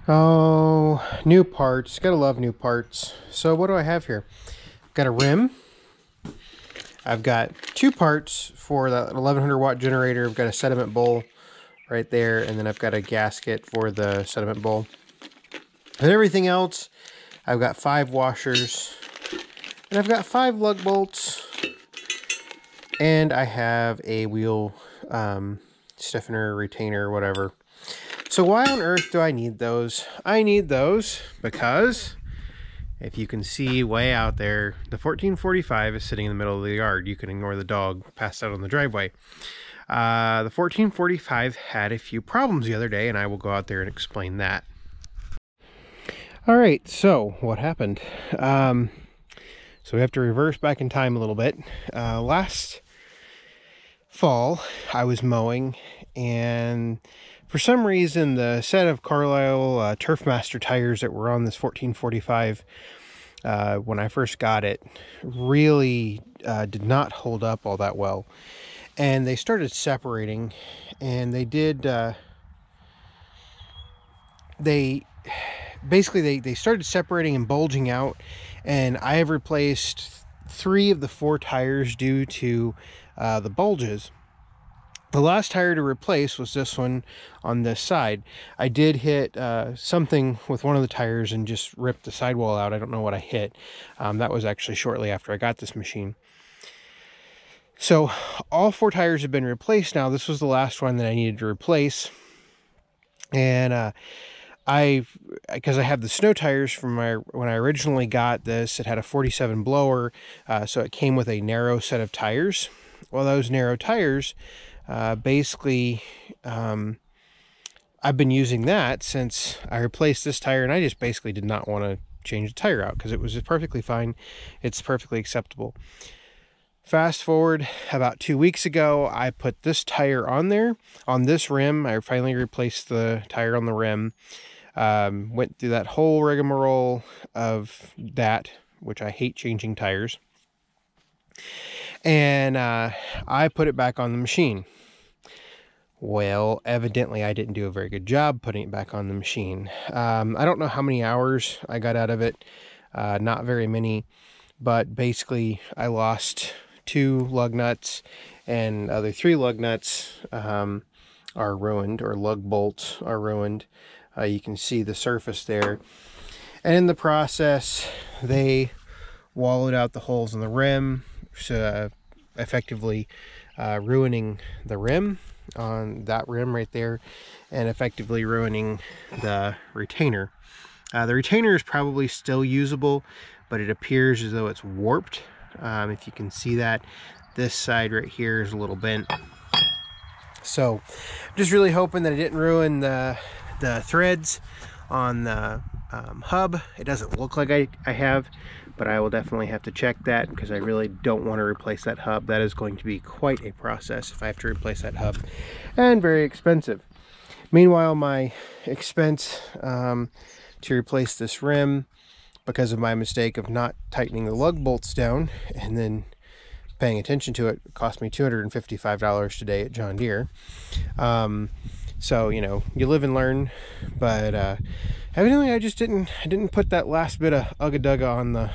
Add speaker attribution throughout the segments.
Speaker 1: Oh, new parts. Gotta love new parts. So what do I have here? Got a rim. I've got two parts for that 1100 watt generator. I've got a sediment bowl right there, and then I've got a gasket for the sediment bowl. And everything else, I've got 5 washers, and I've got 5 lug bolts, and I have a wheel stiffener, retainer, whatever. So why on earth do I need those? I need those because, if you can see way out there, the 1445 is sitting in the middle of the yard. You can ignore the dog passed out on the driveway. The 1445 had a few problems the other day, and I will go out there and explain that. All right, so what happened? So we have to reverse back in time a little bit. Last fall, I was mowing, and for some reason, the set of Carlisle Turfmaster tires that were on this 1445 when I first got it really did not hold up all that well. And they started separating, and they did, they started separating and bulging out, and I have replaced 3 of the 4 tires due to the bulges. The last tire to replace was this one on this side. I did hit something with one of the tires and just ripped the sidewall out. I don't know what I hit. That was actually shortly after I got this machine. So all 4 tires have been replaced now. This was the last one that I needed to replace. And because I have the snow tires from when I originally got this, it had a 47 blower, so it came with a narrow set of tires. Well, those narrow tires, basically, I've been using that since I replaced this tire, and I just basically did not want to change the tire out because it was perfectly fine. It's perfectly acceptable. Fast forward about 2 weeks ago, I put this tire on there, on this rim. I finally replaced the tire on the rim. Went through that whole rigmarole of that, which I hate changing tires. And I put it back on the machine. Well, evidently I didn't do a very good job putting it back on the machine. I don't know how many hours I got out of it. Not very many. But basically, I lost 2 lug nuts, and the other 3 lug nuts are ruined, or lug bolts are ruined. You can see the surface there. And in the process, they wallowed out the holes in the rim, so effectively ruining the rim on that rim right there, and effectively ruining the retainer. The retainer is probably still usable, but it appears as though it's warped. If you can see that, this side right here is a little bent. So I'm just really hoping that it didn't ruin the threads on the hub. It doesn't look like I have, but I will definitely have to check that because I really don't want to replace that hub. That is going to be quite a process if I have to replace that hub, and very expensive. Meanwhile, my expense to replace this rim, because of my mistake of not tightening the lug bolts down and then paying attention to it, cost me $255 today at John Deere. So, you know, you live and learn, but evidently I just didn't put that last bit of ugga-dugga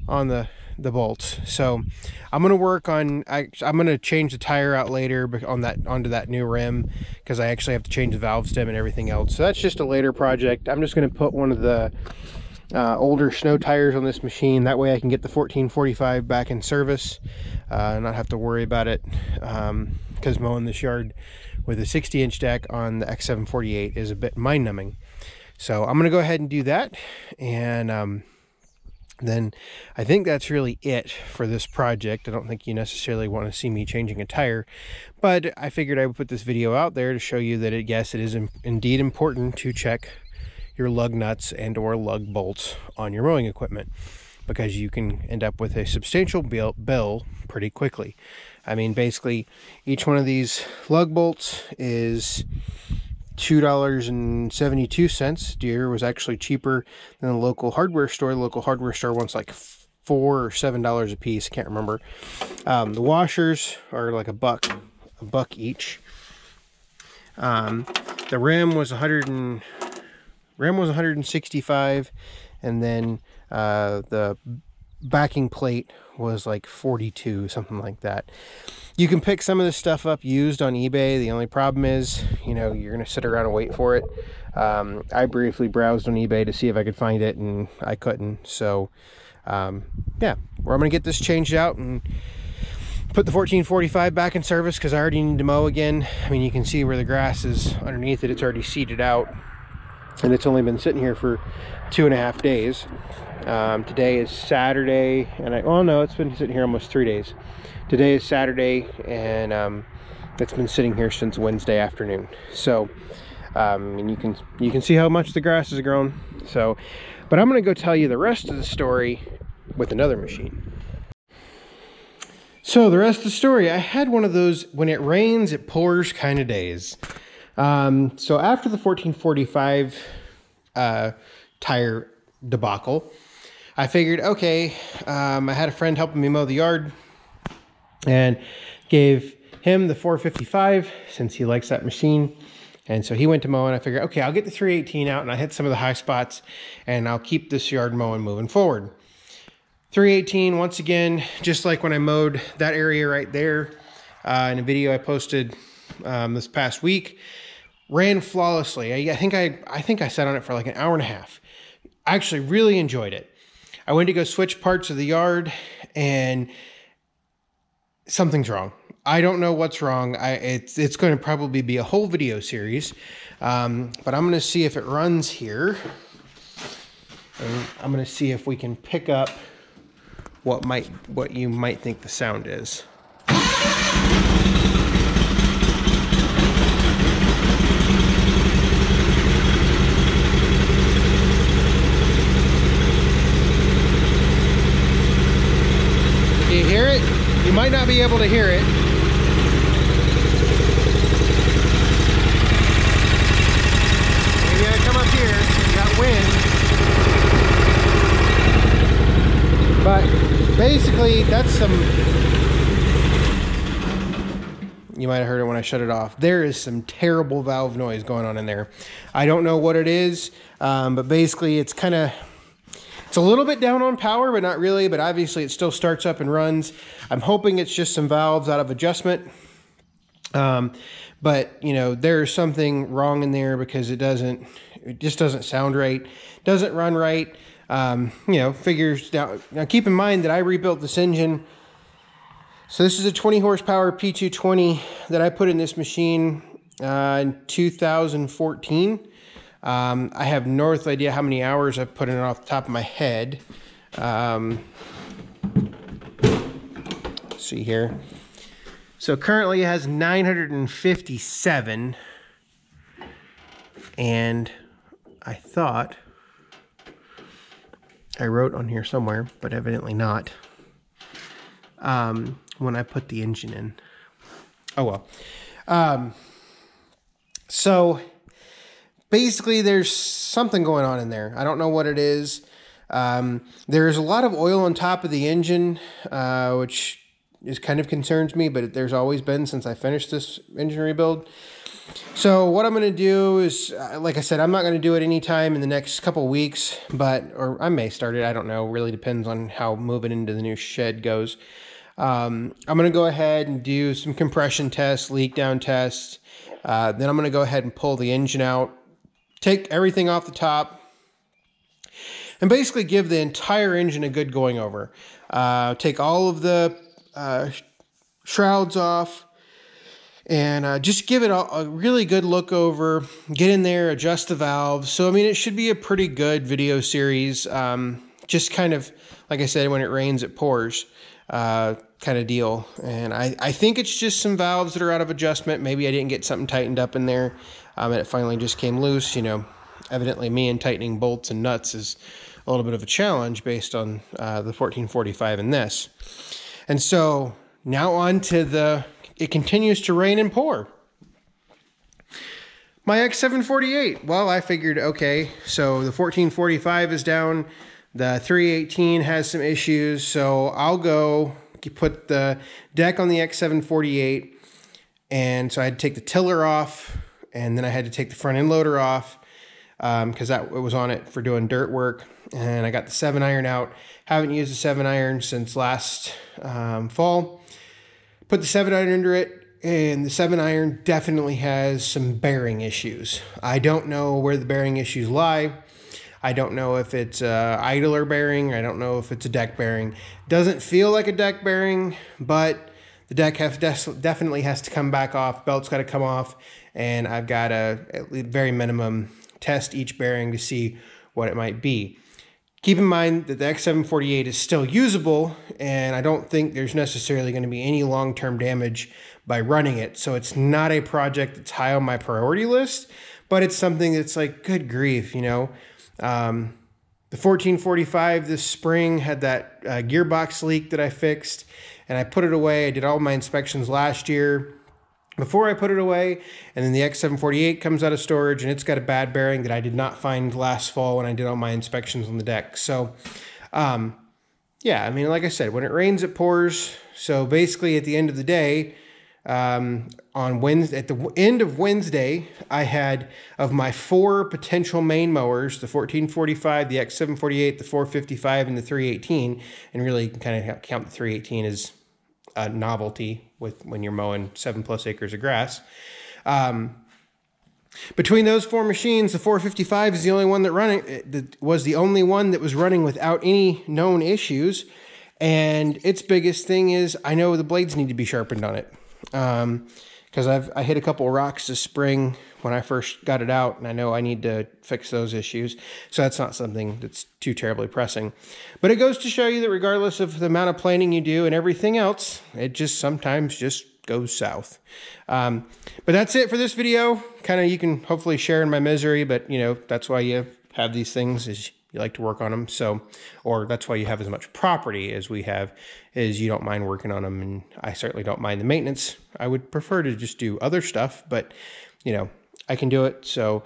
Speaker 1: on the bolts. So I'm gonna work on, I'm gonna change the tire out later onto that new rim, because I actually have to change the valve stem and everything else. So that's just a later project. I'm just gonna put one of the older snow tires on this machine. That way I can get the 1445 back in service and not have to worry about it, because mowing this yard with a 60-inch deck on the X748 is a bit mind-numbing. So I'm gonna go ahead and do that, and then I think that's really it for this project. I don't think you necessarily want to see me changing a tire, but I figured I would put this video out there to show you that yes, it is indeed important to check your lug nuts and or lug bolts on your mowing equipment, because you can end up with a substantial bill pretty quickly. I mean, basically each one of these lug bolts is $2.72. Deere was actually cheaper than the local hardware store. The local hardware store wants like $4 or $7 a piece. I can't remember. The washers are like a buck each. The rim was rim was 165, and then the backing plate was like 42, something like that. You can pick some of this stuff up used on eBay. The only problem is, you know, you're gonna sit around and wait for it. I briefly browsed on eBay to see if I could find it, and I couldn't. So yeah, I'm gonna get this changed out and put the 1445 back in service, because I already need to mow again. I mean, you can see where the grass is underneath it. It's already seeded out, and it's only been sitting here for 2.5 days. Today is Saturday, and no, it's been sitting here almost 3 days. Today is Saturday, and it's been sitting here since Wednesday afternoon. So and you can see how much the grass has grown. So, but I'm gonna go tell you the rest of the story with another machine. So the rest of the story, I had one of those when it rains it pours kind of days. So after the 1445 tire debacle, I figured, okay, I had a friend helping me mow the yard, and gave him the 455 since he likes that machine. And so he went to mow, and I figured, okay, I'll get the 318 out, and I hit some of the high spots, and I'll keep this yard mowing moving forward. 318, once again, just like when I mowed that area right there in a video I posted this past week, ran flawlessly. I think I sat on it for like an hour and a half. I actually really enjoyed it. I went to go switch parts of the yard, and something's wrong. I don't know what's wrong. It's going to probably be a whole video series, but I'm going to see if it runs here, and I'm going to see if we can pick up what you might think the sound is. Do you hear it? You might not be able to hear it. Maybe I come up here, you got wind. But basically, that's some... You might have heard it when I shut it off. There is some terrible valve noise going on in there. I don't know what it is, but basically it's kind of... It's a little bit down on power, but not really, but obviously it still starts up and runs. I'm hoping it's just some valves out of adjustment. But, you know, there's something wrong in there because it just doesn't sound right, doesn't run right. You know, figures down. Now keep in mind that I rebuilt this engine. So this is a 20 horsepower P220 that I put in this machine in 2014. I have no idea how many hours I've put in it off the top of my head. Let's see here. So currently it has 957. And I thought I wrote on here somewhere, but evidently not. When I put the engine in. Oh well. So basically, there's something going on in there. I don't know what it is. There's a lot of oil on top of the engine, which kind of concerns me, but there's always been since I finished this engine rebuild. So what I'm going to do is, like I said, I'm not going to do it anytime in the next couple weeks, or I may start it. I don't know. Really depends on how moving into the new shed goes. I'm going to go ahead and do some compression tests, leak down tests. Then I'm going to go ahead and pull the engine out, take everything off the top, and basically give the entire engine a good going over. Take all of the shrouds off, and just give it a really good look over, get in there, adjust the valves. So, I mean, it should be a pretty good video series. Just kind of, like I said, when it rains, it pours kind of deal. And I think it's just some valves that are out of adjustment. Maybe I didn't get something tightened up in there, and it finally just came loose. You know, evidently me and tightening bolts and nuts is a little bit of a challenge based on the 1445 in this. And so now on to it continues to rain and pour. My X748, well, I figured, okay, so the 1445 is down, the 318 has some issues, so I'll go put the deck on the X748, and so I had to take the tiller off, and then I had to take the front end loader off. because it was on it for doing dirt work. And I got the 7-iron out. Haven't used the 7-iron since last fall. Put the 7-iron under it, and the 7-iron definitely has some bearing issues. I don't know where the bearing issues lie. I don't know if it's a idler bearing. I don't know if it's a deck bearing. Doesn't feel like a deck bearing, but the deck definitely has to come back off. Belt's got to come off, and I've got to, at least very minimum, test each bearing to see what it might be. Keep in mind that the X748 is still usable, and I don't think there's necessarily going to be any long-term damage by running it. So it's not a project that's high on my priority list, but it's something that's like, good grief, you know. The 1445 this spring had that gearbox leak that I fixed, and I put it away. I did all my inspections last year before I put it away, and then the X748 comes out of storage, and it's got a bad bearing that I did not find last fall when I did all my inspections on the deck. So, yeah, I mean, like I said, when it rains, it pours. So basically, at the end of the day, on Wednesday, at the end of Wednesday, I had, of my 4 potential main mowers, the 1445, the X748, the 455, and the 318, and really you can kind of count the 318 as a novelty with when you're mowing 7+ acres of grass. Between those 4 machines, the 455 is the only one that was the only one that was running without any known issues. And its biggest thing is I know the blades need to be sharpened on it. Because I hit a couple of rocks this spring when I first got it out, and I know I need to fix those issues. So that's not something that's too terribly pressing. But it goes to show you that regardless of the amount of planning you do and everything else, it just sometimes just goes south. But that's it for this video. Kind of, you can hopefully share in my misery, but you know, that's why you have these things, is you like to work on them. So, or that's why you have as much property as we have, is you don't mind working on them. And I certainly don't mind the maintenance. I would prefer to just do other stuff, but you know, I can do it. So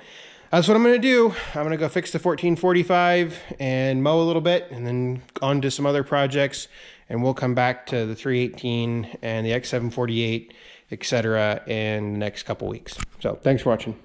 Speaker 1: that's what I'm going to do. I'm going to go fix the 1445 and mow a little bit, and then on to some other projects. And we'll come back to the 318 and the X748, etc. in the next couple weeks. So thanks for watching.